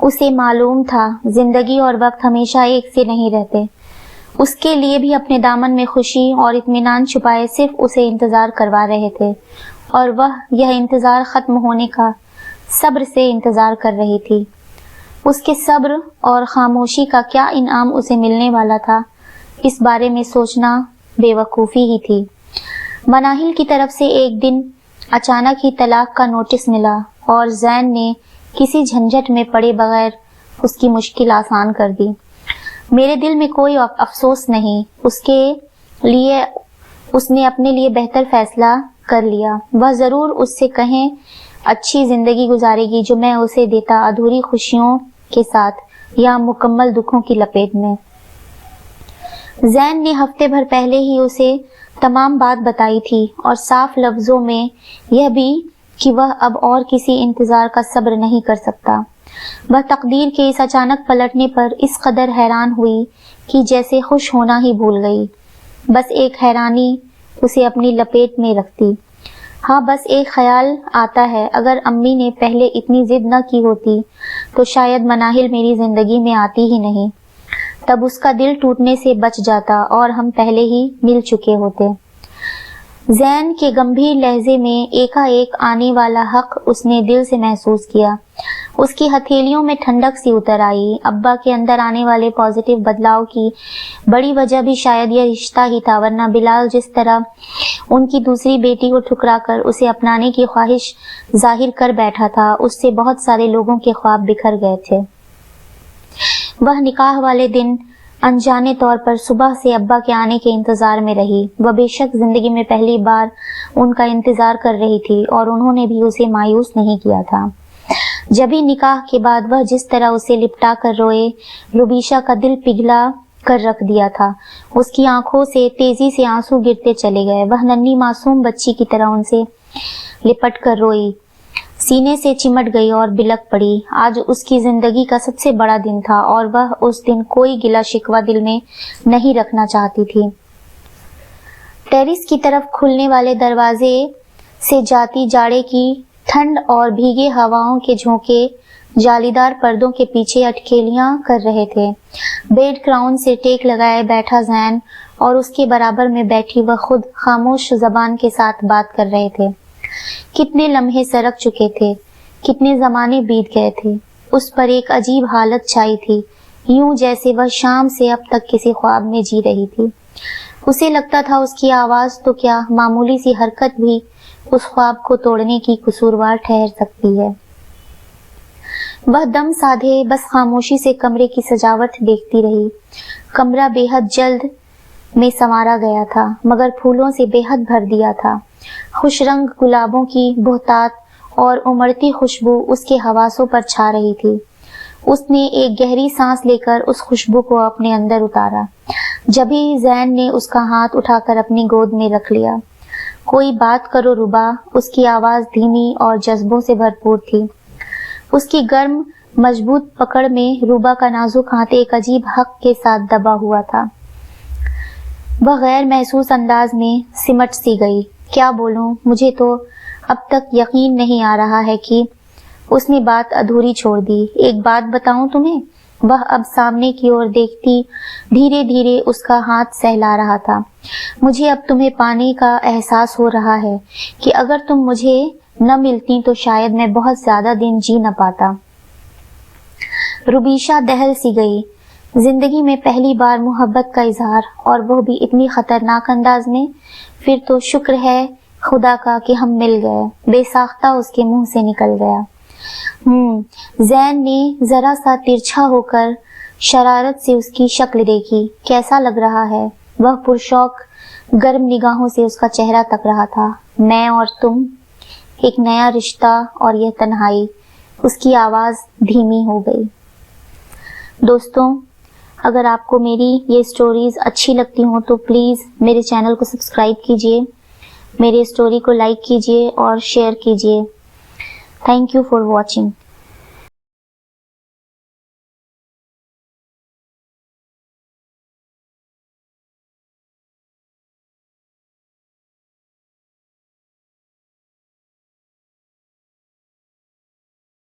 उसे मालूम था जिंदगी और वक्त हमेशा एक से नहीं रहते। उसके लिए भी अपने दामन में खुशी और इत्मीनान छुपाए सिर्फ उसे इंतजार करवा रहे थे, और वह यह इंतजार खत्म होने का सब्र से इंतजार कर रही थी। उसके सब्र और खामोशी का क्या इनाम उसे मिलने वाला था, इस बारे में सोचना बेवकूफ़ी ही थी। मनाहिल की तरफ से एक दिन अचानक ही तलाक का नोटिस मिला और जैन ने किसी झंझट में पड़े बगैर उसकी मुश्किल आसान कर दी। मेरे दिल में कोई अफसोस नहीं, उसने अपने लिए बेहतर फैसला कर लिया। वह जरूर उससे कहें अच्छी जिंदगी गुजारेगी जो मैं उसे देता, अधूरी खुशियों के साथ या मुकम्मल दुखों की लपेट में। जैन ने हफ्ते भर पहले ही उसे तमाम बात बताई थी और साफ लफ्जों में यह भी कि वह अब और किसी इंतजार का सब्र नहीं कर सकता। वह तकदीर के इस अचानक पलटने पर इस कदर हैरान हुई कि जैसे खुश होना ही भूल गई। बस एक हैरानी उसे अपनी लपेट में रखती। हाँ, बस एक ख्याल आता है, अगर अम्मी ने पहले इतनी जिद न की होती तो शायद मनाहिल मेरी जिंदगी में आती ही नहीं। तब उसका दिल टूटने से बच जाता और हम पहले ही मिल चुके होते। जैन के गंभीर लहजे में एकाएक आने वाला हक उसने दिल से महसूस किया। उसकी हथेलियों में ठंडक सी उतर आई। अब्बा के अंदर आने वाले पॉजिटिव बदलाव की बड़ी वजह भी शायद यह रिश्ता ही था, वरना बिलाल जिस तरह उनकी दूसरी बेटी को ठुकराकर उसे अपनाने की ख्वाहिश जाहिर कर बैठा था, उससे बहुत सारे लोगों के ख्वाब बिखर गए थे। वह निकाह वाले दिन अनजाने तौर पर सुबह से अब्बा के आने के इंतजार में रही। वह बेशक जिंदगी में पहली बार उनका इंतजार कर रही थी और उन्होंने भी उसे मायूस नहीं किया था। जब ही निकाह के बाद वह जिस तरह उसे लिपटा कर रोए, रुबीशा का दिल पिघला कर रख दिया था। उसकी आंखों से तेजी से आंसू गिरते चले गए। वह नन्ही मासूम बच्ची की तरह उनसे लिपट कर रोई, सीने से चिमट गई और बिलक पड़ी। आज उसकी जिंदगी का सबसे बड़ा दिन था और वह उस दिन कोई गिला शिकवा दिल में नहीं रखना चाहती थी। टेरिस की तरफ खुलने वाले दरवाजे से जाती जाड़े की ठंड और भीगे हवाओं के झोंके जालीदार पर्दों के पीछे अटखेलियां कर रहे थे। बेड क्राउन से टेक लगाए बैठा जैन और उसके बराबर में बैठी वह खुद खामोश जबान के साथ बात कर रहे थे। कितने लम्हे सरक चुके थे, कितने जमाने बीत गए थे। उस पर एक अजीब हालत छाई थी, यूं जैसे वह शाम से अब तक किसी ख्वाब में जी रही थी। उसे लगता था उसकी आवाज तो क्या, मामूली सी हरकत भी उस ख्वाब को तोड़ने की कसूरवार ठहर सकती है। वह दम साधे बस खामोशी से कमरे की सजावट देखती रही। कमरा बेहद जल्द में संवारा गया था, मगर फूलों से बेहद भर दिया था। खुश रंग गुलाबों की बोहतात और उमड़ती खुशबू उसके हवासों पर छा रही थी। उसने एक गहरी सांस लेकर उस खुशबू को अपने अंदर उतारा। जब ही जैन ने उसका हाथ उठाकर अपनी गोद में रख लिया। कोई बात करो रुबा, उसकी आवाज धीमी और जज्बों से भरपूर थी। उसकी गर्म मजबूत पकड़ में रूबा का नाजुक हाथ एक अजीब हक के साथ दबा हुआ था। वह गैर महसूस अंदाज में सिमट सी गई। क्या बोलूं, मुझे तो अब तक यकीन नहीं आ रहा है कि उसने बात अधूरी छोड़ दी। एक बात बताऊं तुम्हें? वह अब सामने की ओर देखती धीरे धीरे उसका हाथ सहला रहा था। मुझे अब तुम्हें पाने का एहसास हो रहा है कि अगर तुम मुझे न मिलती तो शायद मैं बहुत ज्यादा दिन जी न पाता। रुबीशा दहल सी गई। जिंदगी में पहली बार मोहब्बत का इजहार, और वो भी इतनी खतरनाक अंदाज में। फिर तो शुक्र है खुदा का कि हम मिल गए, बेसाख्ता उसके मुंह से निकल गया। जैन ने जरा सा तिरछा होकर शरारत से उसकी शक्ल देखी। कैसा लग रहा है? वह पुरशौक गर्म निगाहों से उसका चेहरा तक रहा था। मैं और तुम, एक नया रिश्ता और यह तन्हाई। उसकी आवाज धीमी हो गई। दोस्तों, अगर आपको मेरी ये स्टोरीज अच्छी लगती हो तो प्लीज मेरे चैनल को सब्सक्राइब कीजिए, मेरे स्टोरी को लाइक कीजिए और शेयर कीजिए। Thank you for watching.